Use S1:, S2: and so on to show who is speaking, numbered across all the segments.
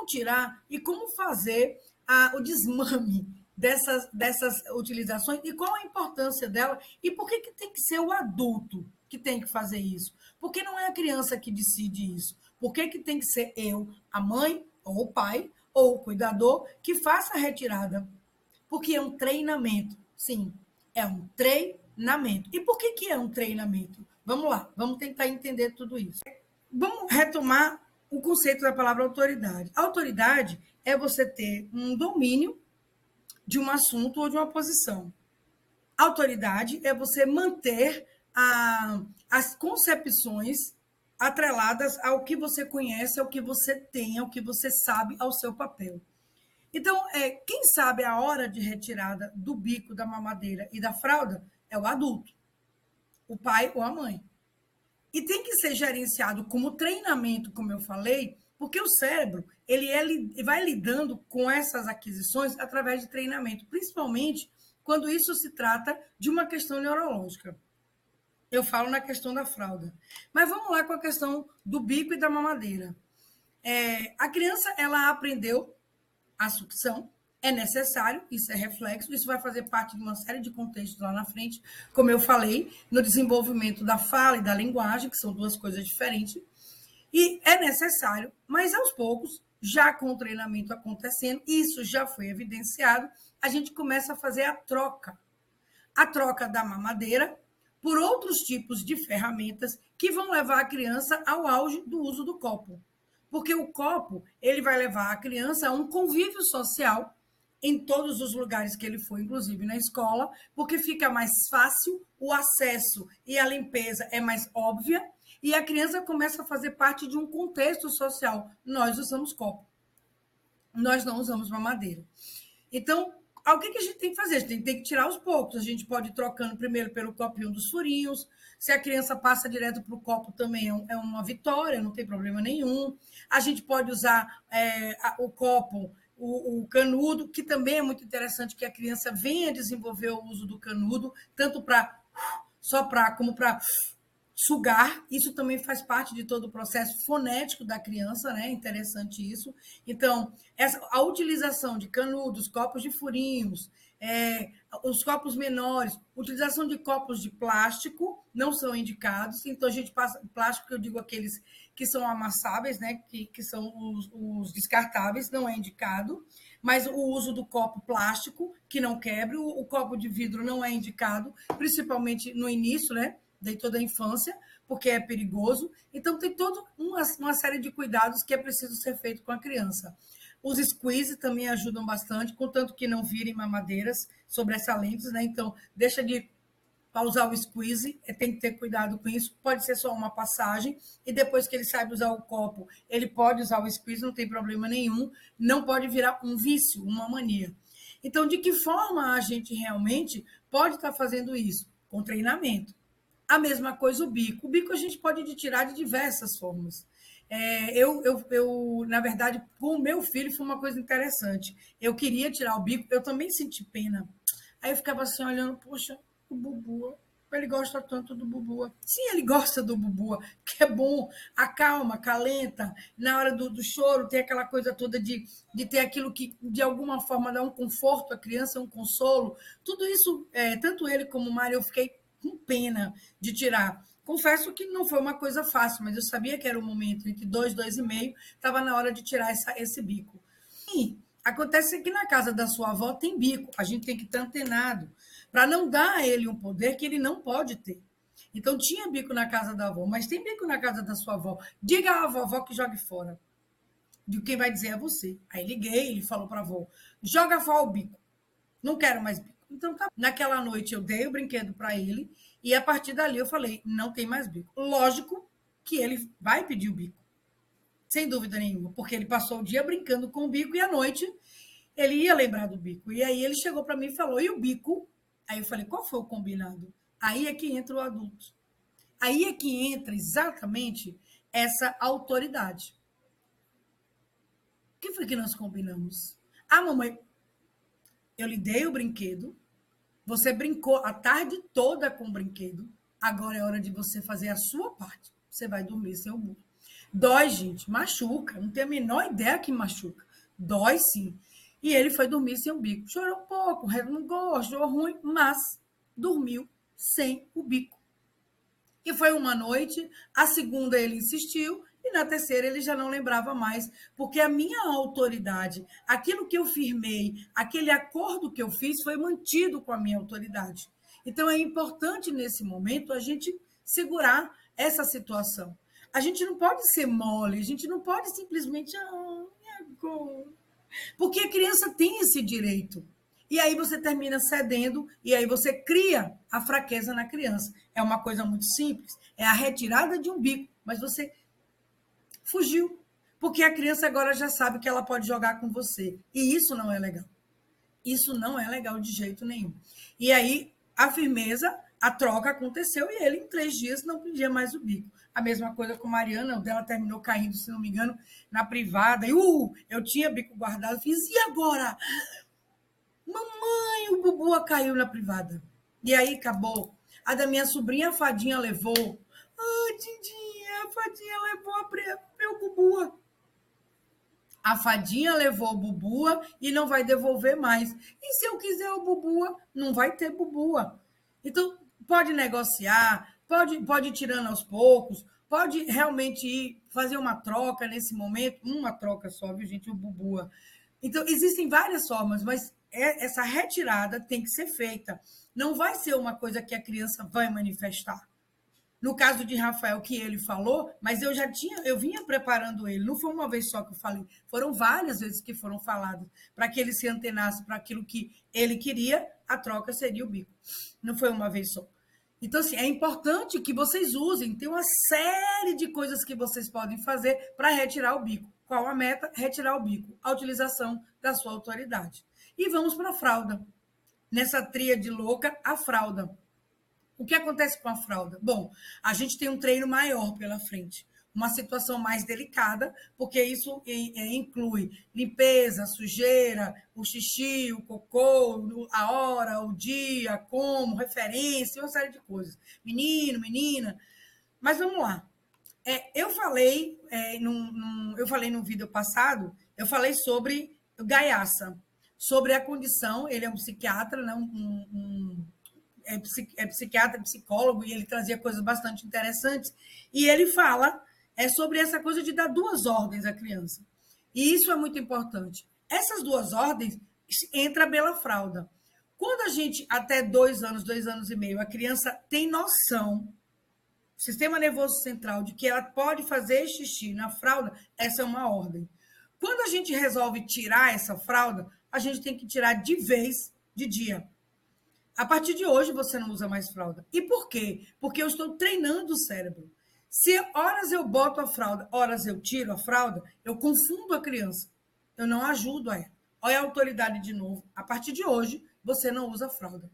S1: como tirar e como fazer o desmame dessas utilizações e qual a importância dela e por que tem que ser o adulto que tem que fazer isso? Por que não é a criança que decide isso? Por que tem que ser eu, a mãe, ou o pai, ou o cuidador, que faça a retirada? Porque é um treinamento. Sim, é um treinamento. E por que é um treinamento? Vamos lá, vamos tentar entender tudo isso. Vamos retomar o conceito da palavra autoridade. Autoridade é você ter um domínio de um assunto ou de uma posição. Autoridade é você manter as concepções atreladas ao que você conhece, ao que você tem, ao que você sabe, ao seu papel. Então, quem sabe a hora de retirada do bico, da mamadeira e da fralda é o adulto, o pai ou a mãe. E tem que ser gerenciado como treinamento, como eu falei, porque o cérebro ele vai lidando com essas aquisições através de treinamento, principalmente quando isso se trata de uma questão neurológica. Eu falo na questão da fralda. Mas vamos lá com a questão do bico e da mamadeira. A criança ela aprendeu a sucção, é necessário, isso é reflexo, isso vai fazer parte de uma série de contextos lá na frente, como eu falei, no desenvolvimento da fala e da linguagem, que são duas coisas diferentes, e é necessário, mas aos poucos, já com o treinamento acontecendo, isso já foi evidenciado, a gente começa a fazer a troca da mamadeira por outros tipos de ferramentas que vão levar a criança ao auge do uso do copo. Porque o copo, ele vai levar a criança a um convívio social em todos os lugares que ele for, inclusive na escola, porque fica mais fácil, o acesso e a limpeza é mais óbvia, e a criança começa a fazer parte de um contexto social. Nós usamos copo, nós não usamos mamadeira. Então, o que a gente tem que fazer? A gente tem que tirar aos poucos. A gente pode ir trocando primeiro pelo copinho dos furinhos. Se a criança passa direto para o copo, também é uma vitória, não tem problema nenhum. A gente pode usar o copo, o canudo, que também é muito interessante que a criança venha desenvolver o uso do canudo, tanto para soprar como para sugar, isso também faz parte de todo o processo fonético da criança, né? Interessante isso. Então, a utilização de canudos, copos de furinhos, os copos menores, utilização de copos de plástico não são indicados. Então, a gente passa plástico, eu digo aqueles que são amassáveis, né? Que são os descartáveis, não é indicado. Mas o uso do copo plástico, que não quebre, o copo de vidro não é indicado, principalmente no início, né? De toda a infância, porque é perigoso. Então, tem toda uma série de cuidados que é preciso ser feito com a criança. Os squeeze também ajudam bastante, contanto que não virem mamadeiras sobressalentes, né? Então, deixa de usar o squeeze, tem que ter cuidado com isso. Pode ser só uma passagem, e depois que ele sabe usar o copo, ele pode usar o squeeze, não tem problema nenhum. Não pode virar um vício, uma mania. Então, de que forma a gente realmente pode estar fazendo isso? Com treinamento. A mesma coisa o bico. O bico a gente pode tirar de diversas formas. Na verdade, com o meu filho foi uma coisa interessante. Eu queria tirar o bico, eu também senti pena. Aí eu ficava assim, olhando, poxa, o Bubu, ele gosta tanto do Bubu. Sim, ele gosta do Bubu, que é bom, acalma, calenta. Na hora do choro, tem aquela coisa toda de ter aquilo que, de alguma forma, dá um conforto à criança, um consolo. Tudo isso, tanto ele como o Mário, eu fiquei com pena de tirar. Confesso que não foi uma coisa fácil, mas eu sabia que era o momento entre 2, 2,5, estava na hora de tirar esse bico. E acontece que na casa da sua avó tem bico, a gente tem que estar antenado, para não dar a ele um poder que ele não pode ter. Então tinha bico na casa da avó, mas tem bico na casa da sua avó. Diga à vovó que jogue fora. De quem vai dizer é você. Aí liguei, ele falou para a avó: joga fora o bico. Não quero mais bico. Então, tá. Naquela noite eu dei o brinquedo para ele e a partir dali eu falei, não tem mais bico. Lógico que ele vai pedir o bico, sem dúvida nenhuma, porque ele passou o dia brincando com o bico e à noite ele ia lembrar do bico. E aí ele chegou para mim e falou, e o bico? Aí eu falei, qual foi o combinado? Aí é que entra o adulto. Aí é que entra exatamente essa autoridade. O que foi que nós combinamos? Ah, mamãe, eu lhe dei o brinquedo, você brincou a tarde toda com o brinquedo. Agora é hora de você fazer a sua parte. Você vai dormir sem o burro. Dói, gente, machuca. Não tenho a menor ideia que machuca. Dói sim. E ele foi dormir sem o bico. Chorou um pouco, não gostou, ruim, mas dormiu sem o bico. E foi uma noite, a segunda ele insistiu, e na terceira ele já não lembrava mais, porque a minha autoridade, aquilo que eu firmei, aquele acordo que eu fiz, foi mantido com a minha autoridade. Então é importante nesse momento a gente segurar essa situação. A gente não pode ser mole, a gente não pode simplesmente. Ah, agora. Porque a criança tem esse direito. E aí você termina cedendo e aí você cria a fraqueza na criança. É uma coisa muito simples, é a retirada de um bico, mas você fugiu. Porque a criança agora já sabe que ela pode jogar com você. E isso não é legal. Isso não é legal de jeito nenhum. E aí a firmeza, a troca aconteceu e ele em 3 dias não pedia mais o bico. A mesma coisa com Mariana, o dela terminou caindo, se não me engano, na privada. E eu tinha bico guardado, fiz, e agora? Mamãe, o Bubu caiu na privada. E aí acabou. A da minha sobrinha, a Fadinha levou. Ah, Dindinha, a Fadinha levou meu Bubu. A Fadinha levou o Bubua e não vai devolver mais. E se eu quiser o Bubua, não vai ter Bubua. Então, pode negociar, pode ir tirando aos poucos, pode realmente ir fazer uma troca nesse momento, uma troca só, viu, gente, o Bubua. Então, existem várias formas, mas essa retirada tem que ser feita. Não vai ser uma coisa que a criança vai manifestar. No caso de Rafael, que ele falou, mas eu vinha preparando ele. Não foi uma vez só que eu falei, foram várias vezes que foram faladas para que ele se antenasse para aquilo que ele queria, a troca seria o bico. Não foi uma vez só. Então, assim, é importante que vocês usem, tem uma série de coisas que vocês podem fazer para retirar o bico. Qual a meta? Retirar o bico, a utilização da sua autoridade. E vamos para a fralda. Nessa tríade louca, a fralda. O que acontece com a fralda? Bom, a gente tem um treino maior pela frente, uma situação mais delicada, porque isso inclui limpeza, sujeira, o xixi, o cocô, a hora, o dia, como, referência, uma série de coisas. Menino, menina. Mas vamos lá. Eu falei no vídeo passado, eu falei sobre o Gaiaça, sobre a condição, ele é um psiquiatra, né, psiquiatra, psicólogo, e ele trazia coisas bastante interessantes. E ele fala sobre essa coisa de dar 2 ordens à criança. E isso é muito importante. Essas 2 ordens entra pela fralda. Quando a gente, até 2 anos, 2 anos e meio, a criança tem noção, sistema nervoso central, de que ela pode fazer xixi na fralda, essa é uma ordem. Quando a gente resolve tirar essa fralda, a gente tem que tirar de vez, de dia. A partir de hoje você não usa mais fralda. E por quê? Porque eu estou treinando o cérebro. Se horas eu boto a fralda, horas eu tiro a fralda, eu confundo a criança. Eu não ajudo a ela. Olha a autoridade de novo. A partir de hoje, você não usa fralda.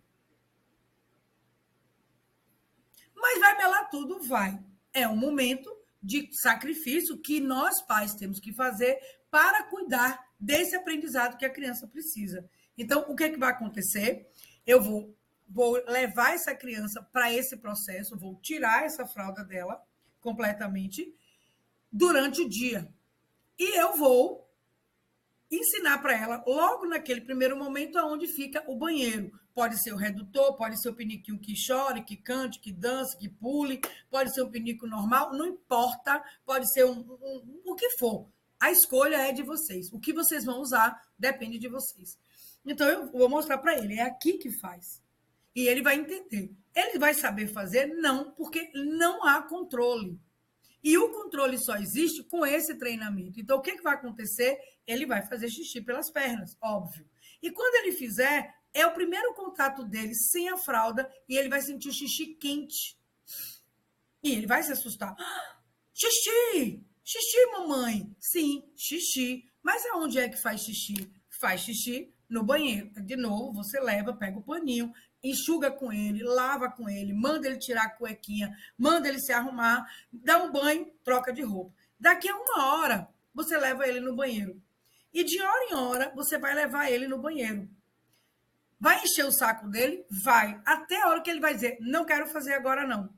S1: Mas vai melar tudo? Vai. É um momento de sacrifício que nós pais temos que fazer para cuidar desse aprendizado que a criança precisa. Então, o que, é que vai acontecer? Eu vou levar essa criança para esse processo, vou tirar essa fralda dela completamente durante o dia. E eu vou ensinar para ela, logo naquele primeiro momento, aonde fica o banheiro. Pode ser o redutor, pode ser o piniquinho que chore, que cante, que dance, que pule, pode ser um pinico normal, não importa, pode ser o que for. A escolha é de vocês. O que vocês vão usar depende de vocês. Então, eu vou mostrar para ele, é aqui que faz. E ele vai entender. Ele vai saber fazer? Não, porque não há controle. E o controle só existe com esse treinamento. Então, o que vai acontecer? Ele vai fazer xixi pelas pernas, óbvio. E quando ele fizer, é o primeiro contato dele sem a fralda e ele vai sentir o xixi quente. E ele vai se assustar. Ah, xixi! Xixi, mamãe! Sim, xixi. Mas aonde é que faz xixi? Faz xixi no banheiro. De novo, você leva, pega o paninho, enxuga com ele, lava com ele, manda ele tirar a cuequinha, manda ele se arrumar, dá um banho, troca de roupa. Daqui a 1 hora, você leva ele no banheiro. E de hora em hora, você vai levar ele no banheiro. Vai encher o saco dele? Vai. Até a hora que ele vai dizer, não quero fazer agora não.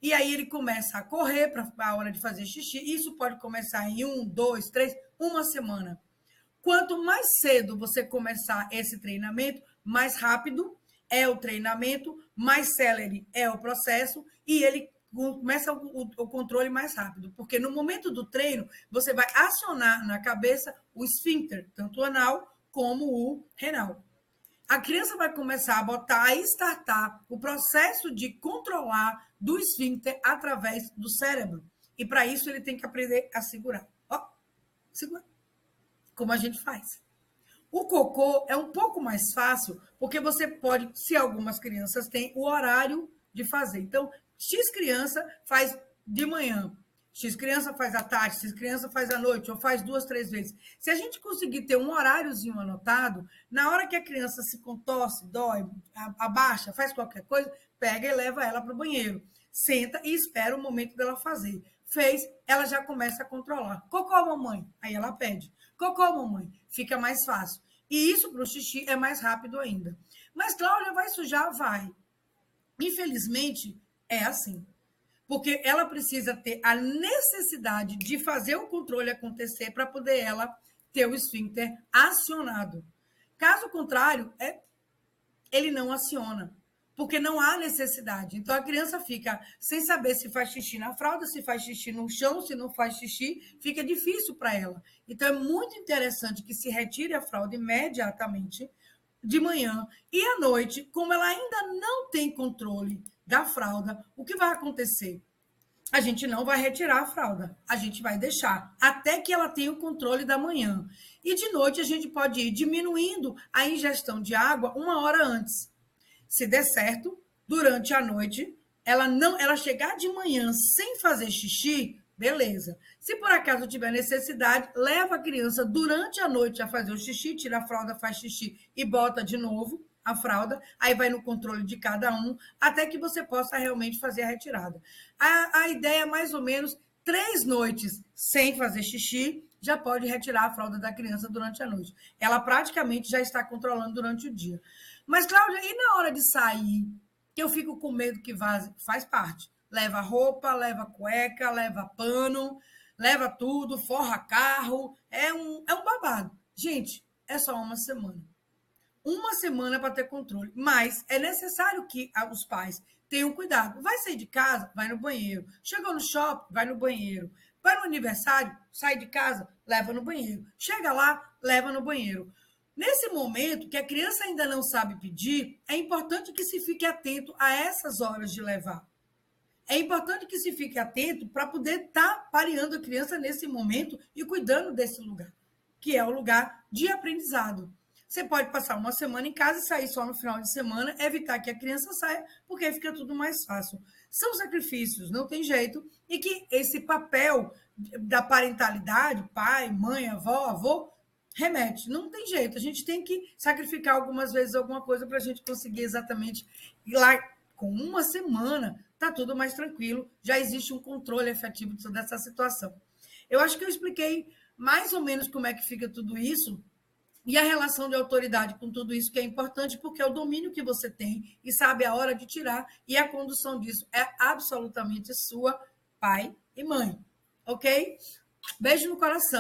S1: E aí ele começa a correr para a hora de fazer xixi. Isso pode começar em 1, 2, 3, uma semana. Quanto mais cedo você começar esse treinamento, mais rápido é o treinamento, mais célere é o processo e ele começa o controle mais rápido. Porque no momento do treino, você vai acionar na cabeça o esfíncter, tanto o anal como o renal. A criança vai começar a botar, a startar o processo de controlar do esfíncter através do cérebro. E para isso ele tem que aprender a segurar. Ó, segura. Como a gente faz. O cocô é um pouco mais fácil, porque você pode, se algumas crianças têm, o horário de fazer. Então, X criança faz de manhã, X criança faz à tarde, X criança faz à noite, ou faz 2, 3 vezes. Se a gente conseguir ter um horáriozinho anotado, na hora que a criança se contorce, dói, abaixa, faz qualquer coisa, pega e leva ela para o banheiro. Senta e espera o momento dela fazer. Fez, ela já começa a controlar. Cocô, mamãe. Aí ela pede. Cocô, mamãe. Fica mais fácil. E isso para o xixi é mais rápido ainda. Mas, Cláudia, vai sujar? Vai. Infelizmente, é assim. Porque ela precisa ter a necessidade de fazer o controle acontecer para poder ela ter o esfíncter acionado. Caso contrário, ele não aciona, porque não há necessidade. Então a criança fica sem saber se faz xixi na fralda, se faz xixi no chão, se não faz xixi, fica difícil para ela. Então é muito interessante que se retire a fralda imediatamente de manhã e à noite, como ela ainda não tem controle da fralda, o que vai acontecer? A gente não vai retirar a fralda, a gente vai deixar até que ela tenha o controle da manhã. E de noite a gente pode ir diminuindo a ingestão de água 1 hora antes. Se der certo, durante a noite, ela chegar de manhã sem fazer xixi, beleza. Se por acaso tiver necessidade, leva a criança durante a noite a fazer o xixi, tira a fralda, faz xixi e bota de novo a fralda, aí vai no controle de cada um, até que você possa realmente fazer a retirada. A ideia é mais ou menos 3 noites sem fazer xixi, já pode retirar a fralda da criança durante a noite. Ela praticamente já está controlando durante o dia. Mas, Cláudia, e na hora de sair, que eu fico com medo que vaze? Faz parte. Leva roupa, leva cueca, leva pano, leva tudo, forra carro. É um babado. Gente, é só uma semana. Uma semana para ter controle. Mas é necessário que os pais tenham cuidado. Vai sair de casa? Vai no banheiro. Chegou no shopping? Vai no banheiro. Vai no aniversário? Sai de casa? Leva no banheiro. Chega lá? Leva no banheiro. Nesse momento, que a criança ainda não sabe pedir, é importante que se fique atento a essas horas de levar. É importante que se fique atento para poder estar pareando a criança nesse momento e cuidando desse lugar, que é o lugar de aprendizado. Você pode passar uma semana em casa e sair só no final de semana, evitar que a criança saia, porque aí fica tudo mais fácil. São sacrifícios, não tem jeito, e que esse papel da parentalidade, pai, mãe, avô, remete. Não tem jeito, a gente tem que sacrificar algumas vezes alguma coisa para a gente conseguir exatamente ir lá com uma semana, está tudo mais tranquilo, já existe um controle efetivo dessa situação. Eu acho que eu expliquei mais ou menos como é que fica tudo isso, e a relação de autoridade com tudo isso que é importante, porque é o domínio que você tem e sabe a hora de tirar, e a condução disso é absolutamente sua, pai e mãe. Ok? Beijo no coração.